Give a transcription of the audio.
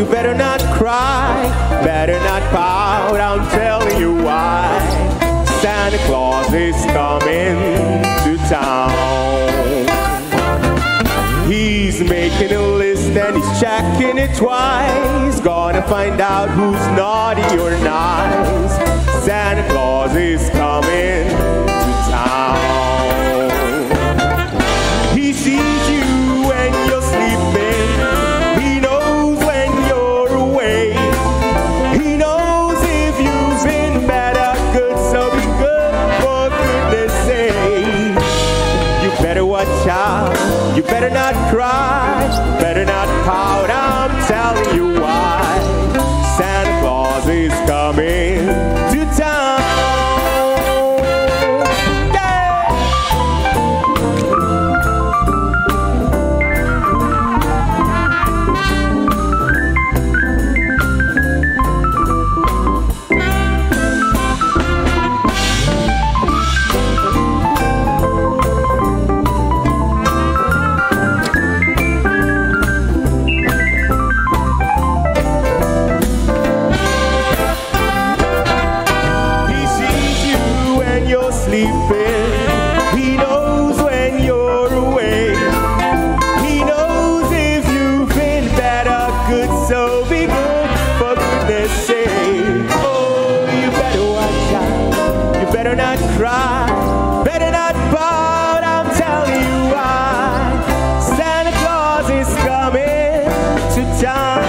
you better not cry, better not pout, I'm telling you why. Santa Claus is coming to town. He's making a list and he's checking it twice. Gonna find out who's naughty or nice. Santa Claus is coming to town. He sees you when you're sleeping. He knows when you're awake. He knows if you've been bad or good, so be good for goodness sake. You better watch out, you better not cry, better not pout, I'm telling you why. Santa Claus is coming to town. He knows when you're awake. He knows if you've been bad or good, so be good for goodness sake. Oh, you better watch out, you better not cry, better not pout, I'm telling you why. Santa Claus is coming to town.